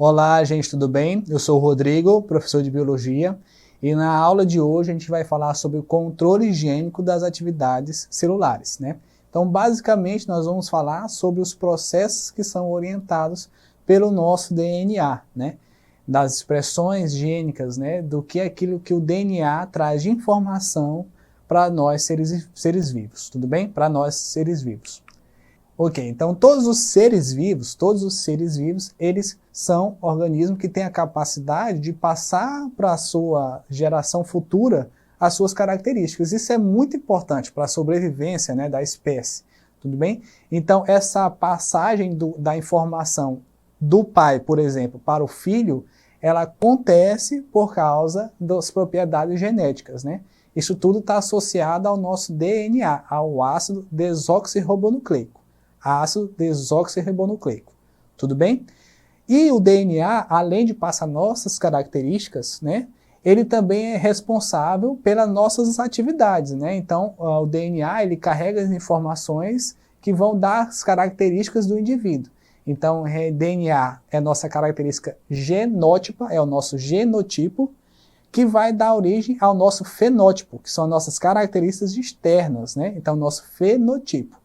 Olá, gente, tudo bem? Eu sou o Rodrigo, professor de Biologia, e na aula de hoje a gente vai falar sobre o controle higiênico das atividades celulares, né? Então, basicamente, nós vamos falar sobre os processos que são orientados pelo nosso DNA, né? Das expressões gênicas, né? Do que é aquilo que o DNA traz de informação para nós seres vivos, tudo bem? Para nós seres vivos. Ok, então todos os seres vivos, eles são organismos que têm a capacidade de passar para a sua geração futura as suas características. Isso é muito importante para a sobrevivência, né, da espécie, tudo bem? Então essa passagem da informação do pai, por exemplo, para o filho, ela acontece por causa das propriedades genéticas, né? Isso tudo está associado ao nosso DNA, ao ácido desoxirribonucleico. Ácido desoxirribonucleico, tudo bem? E o DNA, além de passar nossas características, né, ele também é responsável pelas nossas atividades, né? Então, o DNA, ele carrega as informações que vão dar as características do indivíduo. Então, DNA é nossa característica genótipa, é o nosso genotipo, que vai dar origem ao nosso fenótipo, que são nossas características externas, né? Então, nosso fenotipo,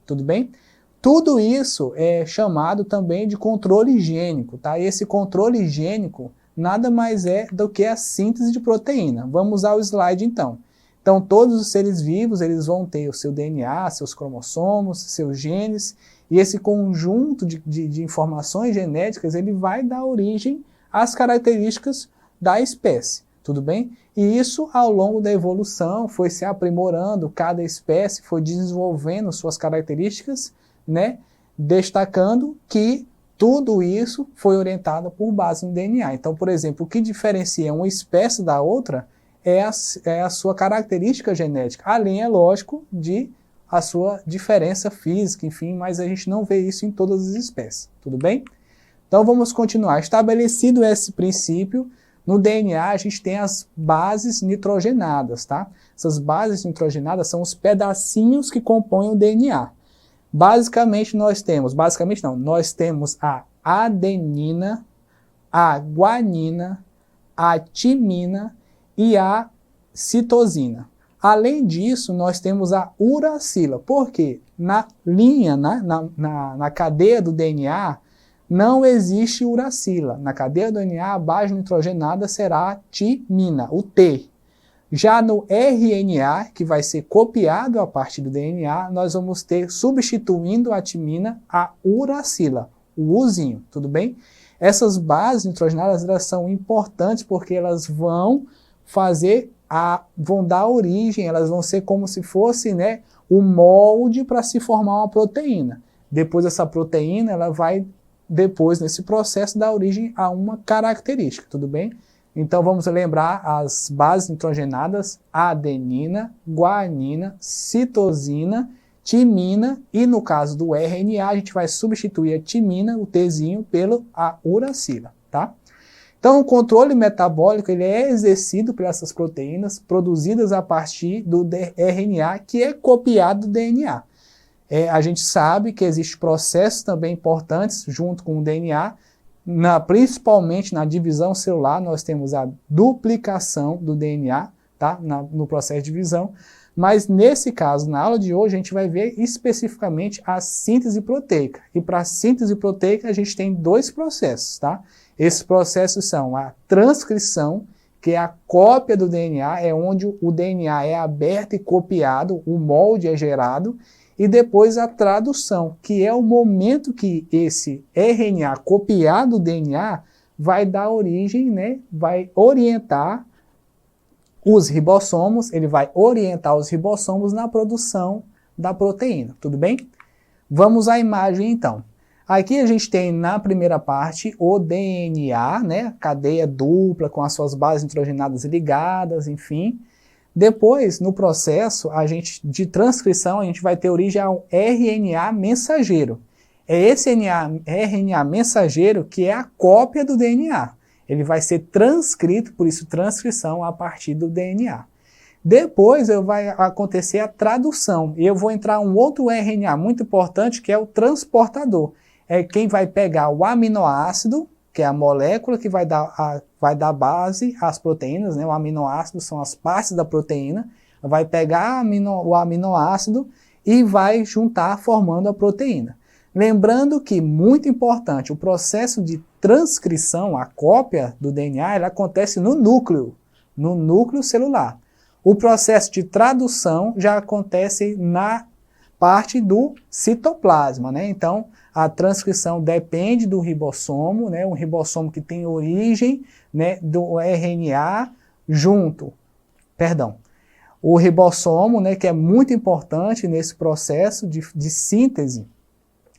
tudo bem? Tudo isso é chamado também de controle higiênico, tá? E esse controle higiênico nada mais é do que a síntese de proteína. Vamos usar o slide então. Então todos os seres vivos eles vão ter o seu DNA, seus cromossomos, seus genes, e esse conjunto de informações genéticas ele vai dar origem às características da espécie, tudo bem? E isso ao longo da evolução foi se aprimorando, cada espécie foi desenvolvendo suas características, né, destacando que tudo isso foi orientado por base no DNA. Então, por exemplo, o que diferencia uma espécie da outra é a sua característica genética, além, é lógico, de a sua diferença física, enfim, mas a gente não vê isso em todas as espécies, tudo bem? Então vamos continuar. Estabelecido esse princípio, no DNA a gente tem as bases nitrogenadas, tá? Essas bases nitrogenadas são os pedacinhos que compõem o DNA. Basicamente nós temos a adenina, a guanina, a timina e a citosina. Além disso, nós temos a uracila. Por quê? Na linha, na cadeia do DNA, não existe uracila. Na cadeia do DNA, a base nitrogenada será a timina, o T. Já no RNA, que vai ser copiado a partir do DNA, nós vamos ter, substituindo a timina, a uracila, o Uzinho, tudo bem? Essas bases nitrogenadas elas são importantes porque elas vão dar origem, elas vão ser como se fosse, né, o molde para se formar uma proteína. Depois essa proteína, ela vai, depois nesse processo, dar origem a uma característica, tudo bem? Então vamos lembrar as bases nitrogenadas, adenina, guanina, citosina, timina e no caso do RNA a gente vai substituir a timina, o Tzinho, pela uracila, tá? Então o controle metabólico ele é exercido por essas proteínas produzidas a partir do RNA que é copiado do DNA. A gente sabe que existem processos também importantes junto com o DNA, principalmente na divisão celular, nós temos a duplicação do DNA, tá? No processo de divisão, mas nesse caso, na aula de hoje, a gente vai ver especificamente a síntese proteica. E para a síntese proteica, a gente tem dois processos, tá? Esses processos são a transcrição, que é a cópia do DNA, é onde o DNA é aberto e copiado, o molde é gerado, e depois a tradução, que é o momento que esse RNA copiado do DNA vai dar origem, né, vai orientar os ribossomos, ele vai orientar os ribossomos na produção da proteína, tudo bem? Vamos à imagem então. Aqui a gente tem na primeira parte o DNA, né, cadeia dupla com as suas bases nitrogenadas ligadas, enfim. Depois, no processo de transcrição, a gente vai ter origem ao RNA mensageiro. É esse RNA mensageiro que é a cópia do DNA. Ele vai ser transcrito, por isso transcrição, a partir do DNA. Depois vai acontecer a tradução, e eu vou entrar um outro RNA muito importante, que é o transportador. É quem vai pegar o aminoácido que é a molécula que vai dar base às proteínas, né? O aminoácido são as partes da proteína, vai pegar o aminoácido e vai juntar formando a proteína. Lembrando que, muito importante, o processo de transcrição, a cópia do DNA, ela acontece no núcleo celular. O processo de tradução já acontece na parte do citoplasma, né? Então, a transcrição depende do ribossomo, né? Um ribossomo que tem origem, né, do RNA o ribossomo, né, que é muito importante nesse processo de síntese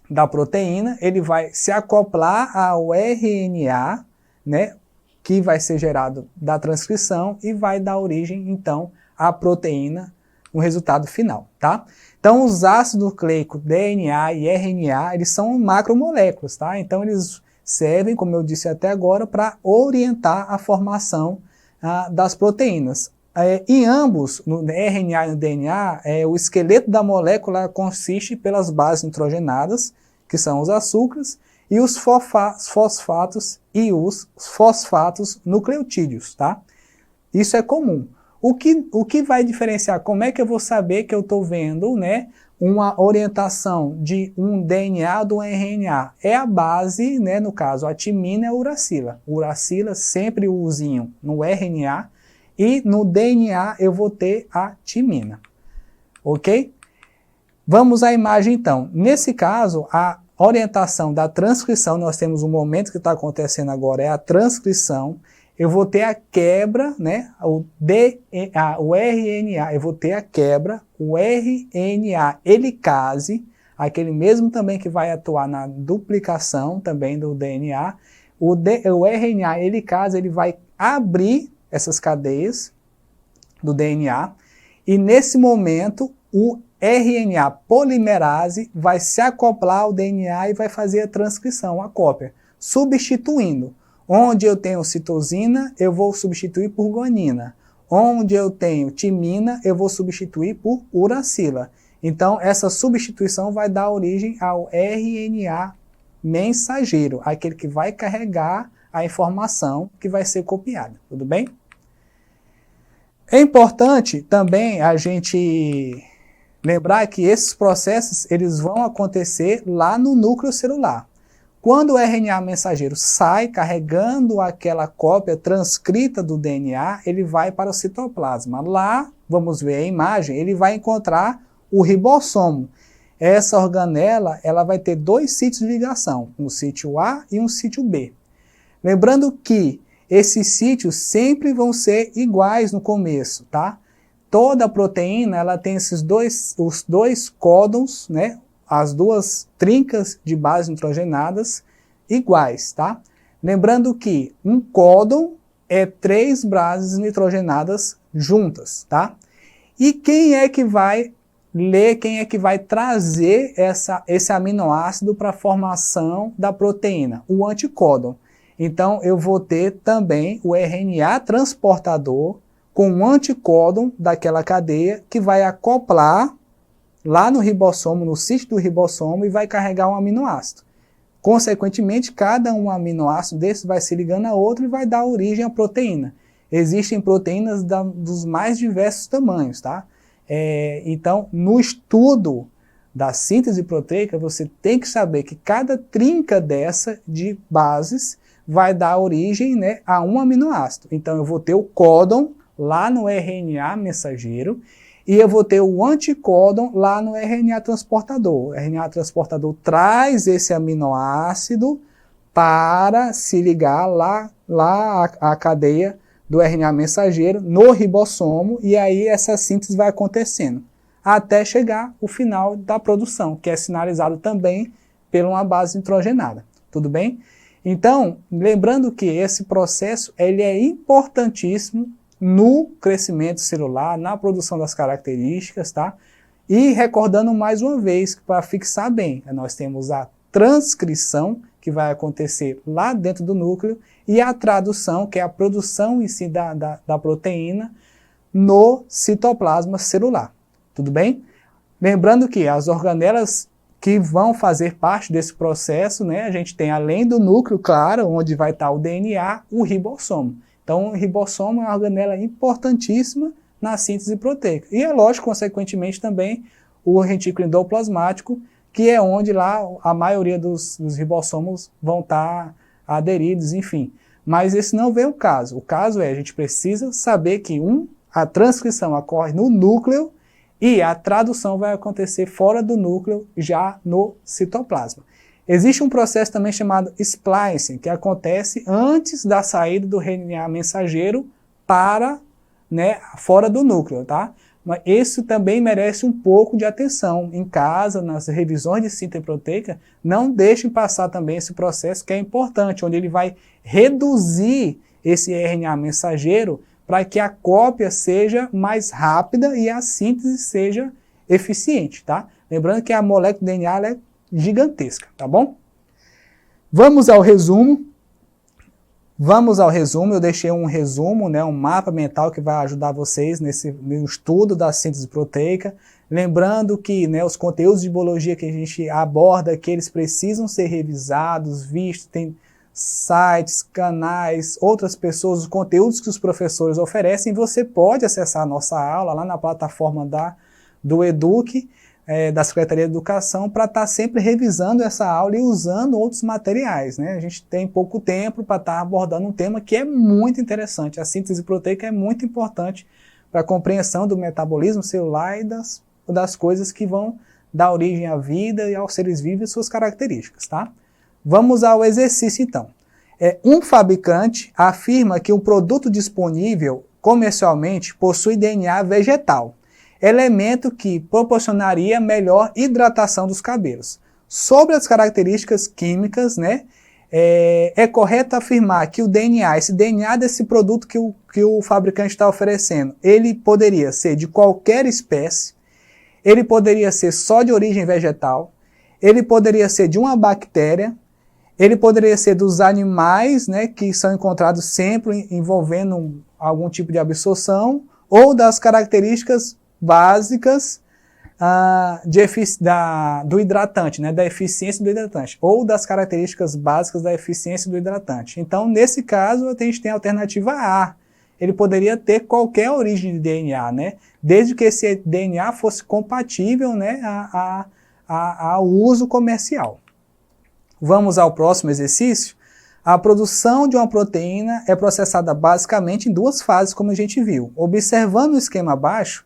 da proteína, ele vai se acoplar ao RNA, né, que vai ser gerado da transcrição e vai dar origem, então, à proteína no resultado final, tá? Então, os ácidos nucleicos DNA e RNA, eles são macromoléculas, tá? Então, eles servem, como eu disse até agora, para orientar a formação das proteínas. Em ambos, no RNA e no DNA, o esqueleto da molécula consiste pelas bases nitrogenadas, que são os açúcares, e os fosfatos e os fosfatos nucleotídeos, tá? Isso é comum. O que vai diferenciar? Como é que eu vou saber que eu estou vendo, né, uma orientação de um DNA do RNA? É a base, né, no caso, a timina e a uracila. Uracila sempre o usinho no RNA e no DNA eu vou ter a timina. Ok? Vamos à imagem então. Nesse caso, a orientação da transcrição, nós temos um momento que está acontecendo agora, é a transcrição. Eu vou ter a quebra, né, o RNA, eu vou ter a quebra, o RNA helicase, aquele mesmo também que vai atuar na duplicação também do DNA. O RNA helicase, ele vai abrir essas cadeias do DNA e nesse momento o RNA polimerase vai se acoplar ao DNA e vai fazer a transcrição, a cópia, substituindo. Onde eu tenho citosina, eu vou substituir por guanina. Onde eu tenho timina, eu vou substituir por uracila. Então, essa substituição vai dar origem ao RNA mensageiro, aquele que vai carregar a informação que vai ser copiada. Tudo bem? É importante também a gente lembrar que esses processos eles vão acontecer lá no núcleo celular. Quando o RNA mensageiro sai carregando aquela cópia transcrita do DNA, ele vai para o citoplasma. Lá, vamos ver a imagem, ele vai encontrar o ribossomo. Essa organela ela vai ter dois sítios de ligação, um sítio A e um sítio B. Lembrando que esses sítios sempre vão ser iguais no começo, tá? Toda proteína ela tem os dois códons, né? As duas trincas de bases nitrogenadas iguais, tá? Lembrando que um códon é 3 bases nitrogenadas juntas, tá? E quem é que vai ler, quem é que vai trazer esse aminoácido para a formação da proteína? O anticódon. Então, eu vou ter também o RNA transportador com o anticódon daquela cadeia que vai acoplar lá no ribossomo, no sítio do ribossomo, e vai carregar um aminoácido. Consequentemente, cada um aminoácido desse vai se ligando a outro e vai dar origem à proteína. Existem proteínas dos mais diversos tamanhos, tá? Então, no estudo da síntese proteica, você tem que saber que cada trinca dessa de bases vai dar origem, né, a um aminoácido. Então, eu vou ter o códon lá no RNA mensageiro, e eu vou ter o anticódon lá no RNA transportador. O RNA transportador traz esse aminoácido para se ligar lá à cadeia do RNA mensageiro no ribossomo, e aí essa síntese vai acontecendo, até chegar o final da produção, que é sinalizado também por uma base nitrogenada. Tudo bem? Então, lembrando que esse processo ele é importantíssimo no crescimento celular, na produção das características, tá? E recordando mais uma vez, para fixar bem, nós temos a transcrição, que vai acontecer lá dentro do núcleo, e a tradução, que é a produção em si da proteína, no citoplasma celular. Tudo bem? Lembrando que as organelas que vão fazer parte desse processo, né? A gente tem, além do núcleo, claro, onde vai estar o DNA, o ribossomo. Então, o ribossomo é uma organela importantíssima na síntese proteica. E é lógico, consequentemente, também o retículo endoplasmático, que é onde lá a maioria dos ribossomos vão estar aderidos, enfim. Mas esse não vem o caso. O caso é, a gente precisa saber que a transcrição ocorre no núcleo e a tradução vai acontecer fora do núcleo, já no citoplasma. Existe um processo também chamado splicing, que acontece antes da saída do RNA mensageiro para, né, fora do núcleo, tá? Mas isso também merece um pouco de atenção. Em casa, nas revisões de síntese proteica, não deixem passar também esse processo que é importante, onde ele vai reduzir esse RNA mensageiro para que a cópia seja mais rápida e a síntese seja eficiente, tá? Lembrando que a molécula de DNA ela é gigantesca, tá bom? Vamos ao resumo. Eu deixei um resumo, né, um mapa mental que vai ajudar vocês no estudo da síntese proteica. Lembrando que, né, os conteúdos de biologia que a gente aborda aqui, eles precisam ser revisados, vistos, tem sites, canais, outras pessoas, os conteúdos que os professores oferecem. Você pode acessar a nossa aula lá na plataforma do Eduque, da Secretaria de Educação, para estar sempre revisando essa aula e usando outros materiais, né? A gente tem pouco tempo para estar abordando um tema que é muito interessante. A síntese proteica é muito importante para a compreensão do metabolismo celular e das coisas que vão dar origem à vida e aos seres vivos e suas características, tá? Vamos ao exercício, então. Um fabricante afirma que um produto disponível comercialmente possui DNA vegetal, elemento que proporcionaria melhor hidratação dos cabelos. Sobre as características químicas, né, é correto afirmar que esse DNA desse produto que o fabricante está oferecendo, ele poderia ser de qualquer espécie, ele poderia ser só de origem vegetal, ele poderia ser de uma bactéria, ele poderia ser dos animais, né, que são encontrados sempre envolvendo algum tipo de absorção, ou das características básicas do hidratante, né, da eficiência do hidratante, ou das características básicas da eficiência do hidratante. Então, nesse caso, a gente tem a alternativa A. Ele poderia ter qualquer origem de DNA, né, desde que esse DNA fosse compatível, né, ao uso comercial. Vamos ao próximo exercício. A produção de uma proteína é processada basicamente em duas fases, como a gente viu. Observando o esquema abaixo,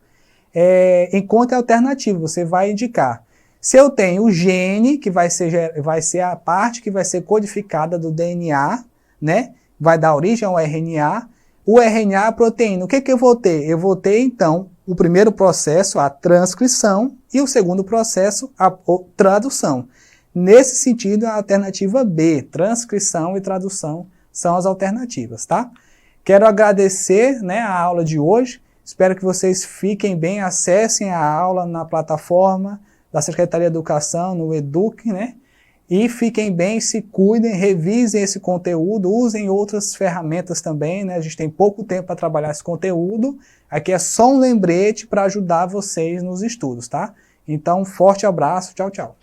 encontre a alternativa, você vai indicar. Se eu tenho o gene, que vai ser a parte que vai ser codificada do DNA, né? Vai dar origem ao RNA. O RNA é a proteína. O que eu vou ter? Eu vou ter, então, o primeiro processo, a transcrição, e o segundo processo, a tradução. Nesse sentido, a alternativa B, transcrição e tradução, são as alternativas, tá? Quero agradecer, né, a aula de hoje. Espero que vocês fiquem bem, acessem a aula na plataforma da Secretaria de Educação, no Eduque, né? E fiquem bem, se cuidem, revisem esse conteúdo, usem outras ferramentas também, né? A gente tem pouco tempo para trabalhar esse conteúdo. Aqui é só um lembrete para ajudar vocês nos estudos, tá? Então, um forte abraço, tchau, tchau.